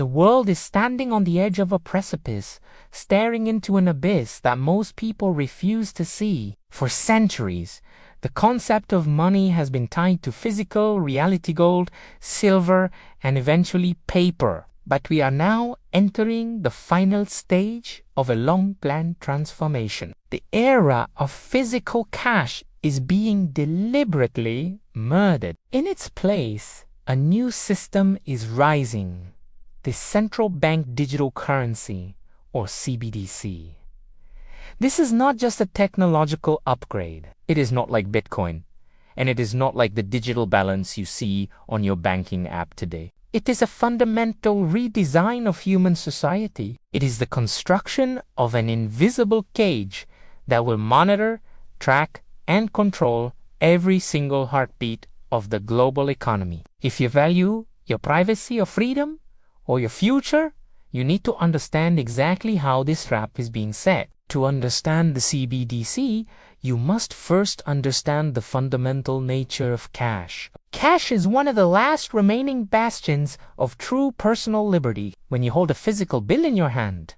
The world is standing on the edge of a precipice, staring into an abyss that most people refuse to see. For centuries, the concept of money has been tied to physical reality, gold, silver, and eventually paper. But we are now entering the final stage of a long-planned transformation. The era of physical cash is being deliberately murdered. In its place, a new system is rising. The central bank digital currency, or CBDC. This is not just a technological upgrade. It is not like Bitcoin, and it is not like the digital balance you see on your banking app today. It is a fundamental redesign of human society. It is the construction of an invisible cage that will monitor, track, and control every single heartbeat of the global economy. If you value your privacy or freedom, or your future, you need to understand exactly how this trap is being set. To understand the CBDC, you must first understand the fundamental nature of cash. Cash is one of the last remaining bastions of true personal liberty. When you hold a physical bill in your hand,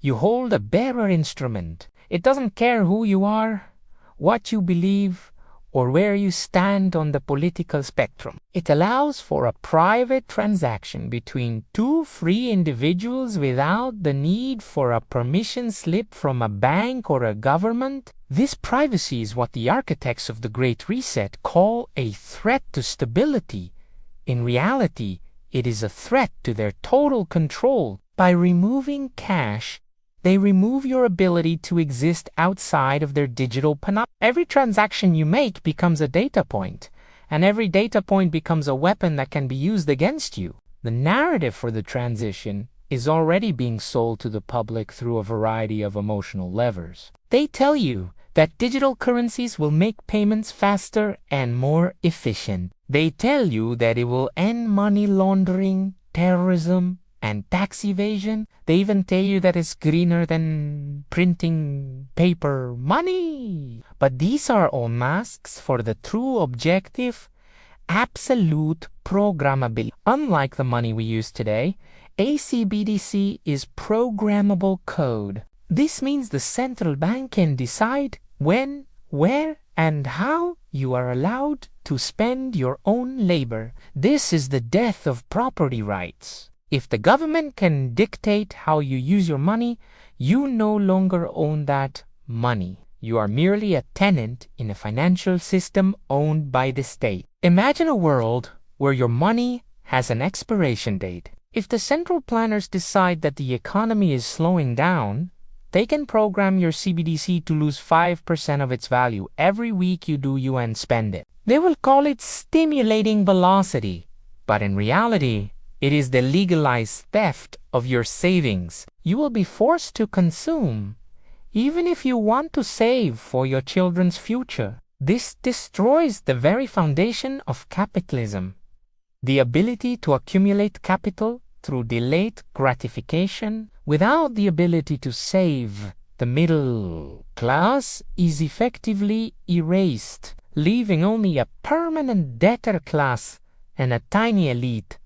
you hold a bearer instrument. It doesn't care who you are, what you believe, or where you stand on the political spectrum. It allows for a private transaction between two free individuals without the need for a permission slip from a bank or a government. This privacy is what the architects of the Great Reset call a threat to stability. In reality, it is a threat to their total control. By removing cash, they remove your ability to exist outside of their digital panopticon. Every transaction you make becomes a data point, and every data point becomes a weapon that can be used against you. The narrative for the transition is already being sold to the public through a variety of emotional levers. They tell you that digital currencies will make payments faster and more efficient. They tell you that it will end money laundering, terrorism, and tax evasion. They even tell you that it's greener than printing paper money. But these are all masks for the true objective, absolute programmability. Unlike the money we use today, a CBDC is programmable code. This means the central bank can decide when, where, and how you are allowed to spend your own labor. This is the death of property rights. If the government can dictate how you use your money, you no longer own that money. You are merely a tenant in a financial system owned by the state. Imagine a world where your money has an expiration date. If the central planners decide that the economy is slowing down, they can program your CBDC to lose 5% of its value every week you do UN spend it. They will call it stimulating velocity, but in reality, it is the legalized theft of your savings. You will be forced to consume, even if you want to save for your children's future. This destroys the very foundation of capitalism, the ability to accumulate capital through delayed gratification. Without the ability to save, the middle class is effectively erased, leaving only a permanent debtor class and a tiny elite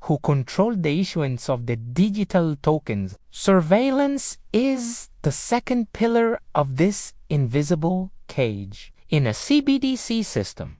who control the issuance of the digital tokens. Surveillance is the second pillar of this invisible cage. In a CBDC system,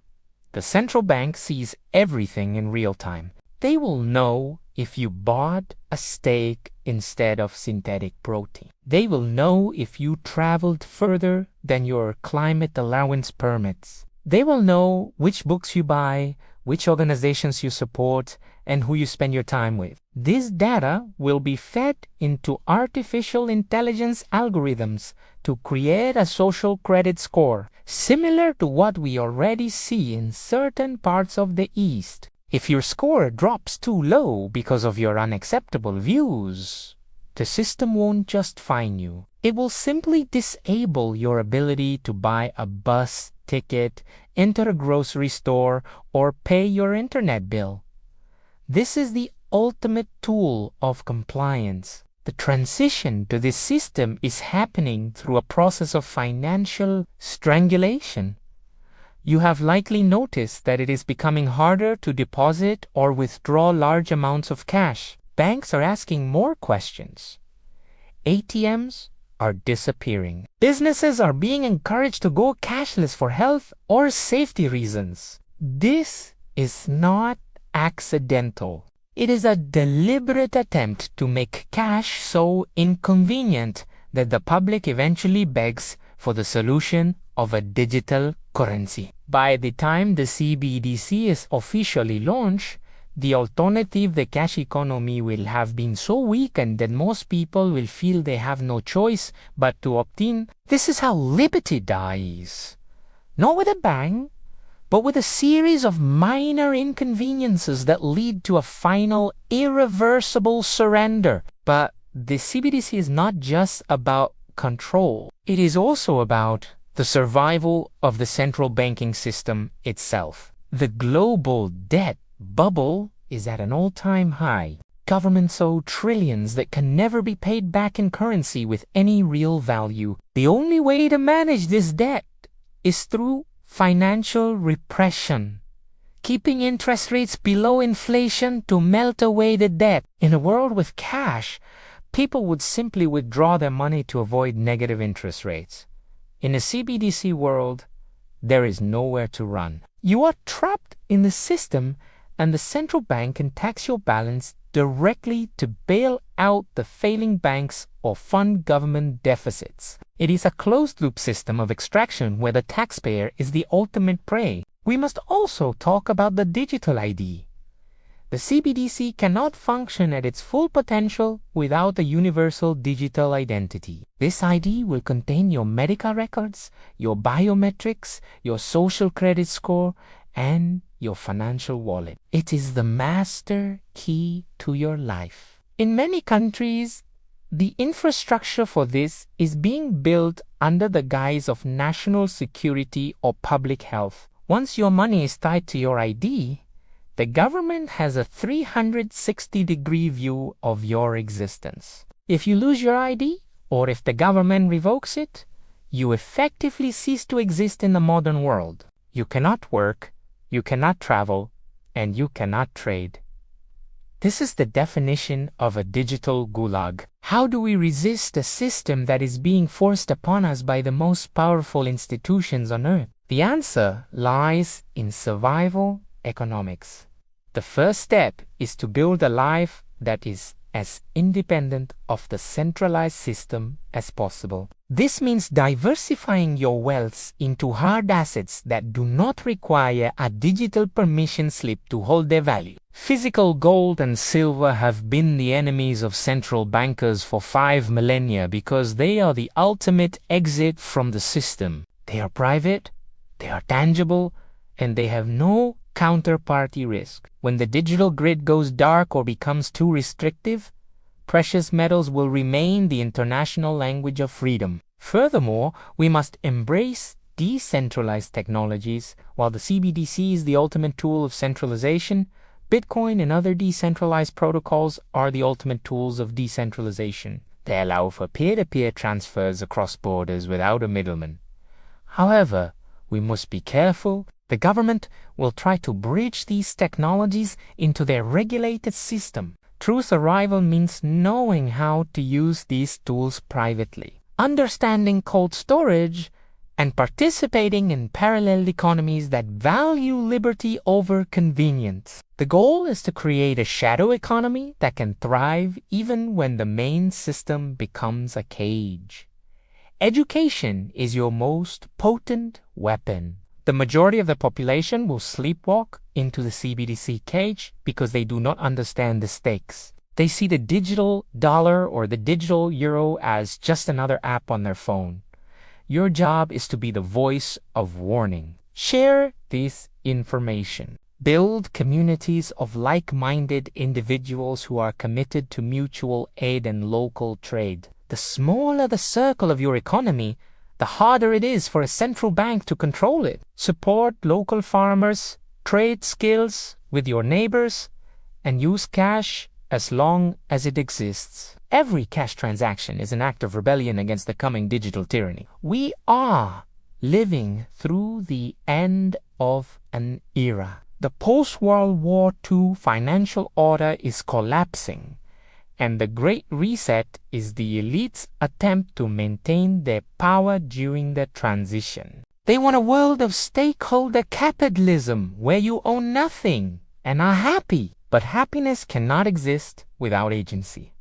the central bank sees everything in real time. They will know if you bought a steak instead of synthetic protein. They will know if you traveled further than your climate allowance permits. They will know which books you buy, which organizations you support, and who you spend your time with. This data will be fed into artificial intelligence algorithms to create a social credit score, similar to what we already see in certain parts of the East. If your score drops too low because of your unacceptable views, the system won't just fine you. It will simply disable your ability to buy a bus ticket, enter a grocery store, or pay your internet bill. This is the ultimate tool of compliance. The transition to this system is happening through a process of financial strangulation. You have likely noticed that it is becoming harder to deposit or withdraw large amounts of cash. banks are asking more questions. ATMs are disappearing. Businesses are being encouraged to go cashless for health or safety reasons. This is not accidental. It is a deliberate attempt to make cash so inconvenient that the public eventually begs for the solution of a digital currency. By the time the CBDC is officially launched, the alternative, the cash economy, will have been so weakened that most people will feel they have no choice but to opt in. This is how liberty dies. Not with a bang, but with a series of minor inconveniences that lead to a final, irreversible surrender. But the CBDC is not just about control. It is also about the survival of the central banking system itself. The global debt bubble is at an all-time high. Governments owe trillions that can never be paid back in currency with any real value. The only way to manage this debt is through financial repression, keeping interest rates below inflation to melt away the debt. In a world with cash, people would simply withdraw their money to avoid negative interest rates. In a CBDC world, there is nowhere to run. You are trapped in the system, and the central bank can tax your balance directly to bail out the failing banks or fund government deficits. It is a closed-loop system of extraction where the taxpayer is the ultimate prey. We must also talk about the digital ID. The CBDC cannot function at its full potential without a universal digital identity. This ID will contain your medical records, your biometrics, your social credit score, and your financial wallet. It is the master key to your life. In many countries, the infrastructure for this is being built under the guise of national security or public health. Once your money is tied to your ID, the government has a 360-degree view of your existence. If you lose your ID, or if the government revokes it, you effectively cease to exist in the modern world. You cannot work, you cannot travel, and you cannot trade. This is the definition of a digital gulag. How do we resist a system that is being forced upon us by the most powerful institutions on earth? The answer lies in survival economics. The first step is to build a life that is as independent of the centralized system as possible. This means diversifying your wealth into hard assets that do not require a digital permission slip to hold their value. Physical gold and silver have been the enemies of central bankers for 5 millennia because they are the ultimate exit from the system. They are private, they are tangible, and they have no counterparty risk. When the digital grid goes dark or becomes too restrictive, precious metals will remain the international language of freedom. Furthermore, we must embrace decentralized technologies. While the CBDC is the ultimate tool of centralization, Bitcoin and other decentralized protocols are the ultimate tools of decentralization. They allow for peer-to-peer transfers across borders without a middleman. However, we must be careful. The government will try to bridge these technologies into their regulated system. True survival means knowing how to use these tools privately, understanding cold storage, and participating in parallel economies that value liberty over convenience. The goal is to create a shadow economy that can thrive even when the main system becomes a cage. Education is your most potent weapon. The majority of the population will sleepwalk into the CBDC cage because they do not understand the stakes. They see the digital dollar or the digital euro as just another app on their phone. Your job is to be the voice of warning. Share this information. Build communities of like-minded individuals who are committed to mutual aid and local trade. The smaller the circle of your economy, the harder it is for a central bank to control it. Support local farmers, trade skills with your neighbors, and use cash as long as it exists. Every cash transaction is an act of rebellion against the coming digital tyranny. We are living through the end of an era. The post-World War II financial order is collapsing, And the Great Reset is the elite's attempt to maintain their power during the transition. They want a world of stakeholder capitalism where you own nothing and are happy. But happiness cannot exist without agency.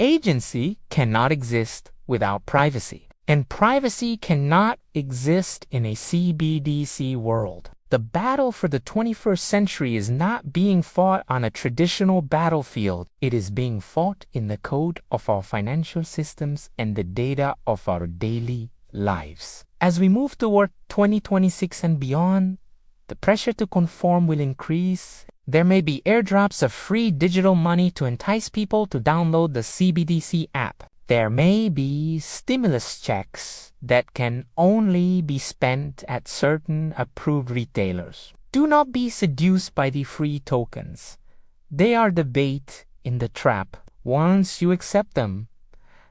Agency cannot exist without privacy. And privacy cannot exist in a CBDC world. The battle for the 21st century is not being fought on a traditional battlefield. It is being fought in the code of our financial systems and the data of our daily lives. As we move toward 2026 and beyond, the pressure to conform will increase. There may be airdrops of free digital money to entice people to download the CBDC app. There may be stimulus checks that can only be spent at certain approved retailers. Do not be seduced by the free tokens. They are the bait in the trap. Once you accept them,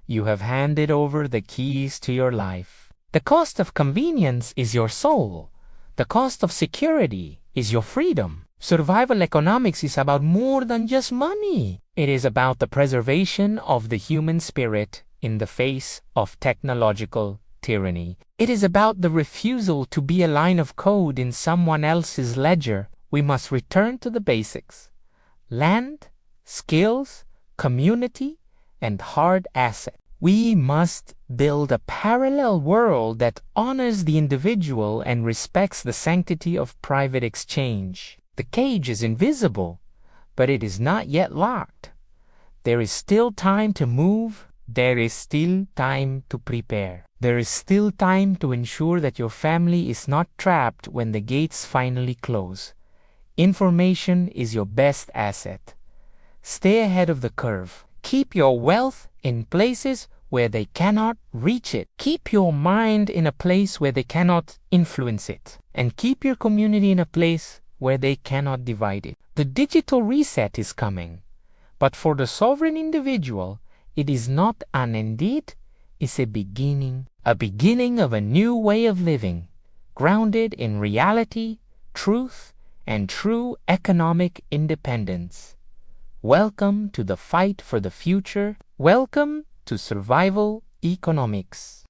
you have handed over the keys to your life. The cost of convenience is your soul. The cost of security is your freedom. Survival economics is about more than just money. It is about the preservation of the human spirit in the face of technological tyranny. It is about the refusal to be a line of code in someone else's ledger. We must return to the basics: land, skills, community, and hard asset. We must build a parallel world that honors the individual and respects the sanctity of private exchange. The cage is invisible, but it is not yet locked. There is still time to move. There is still time to prepare. There is still time to ensure that your family is not trapped when the gates finally close. Information is your best asset. Stay ahead of the curve. Keep your wealth in places where they cannot reach it. Keep your mind in a place where they cannot influence it. And keep your community in a place where they cannot divide it. The digital reset is coming. But for the sovereign individual, it is not an end, it is a beginning of a new way of living, grounded in reality, truth, and true economic independence. Welcome to the fight for the future. Welcome to survival economics.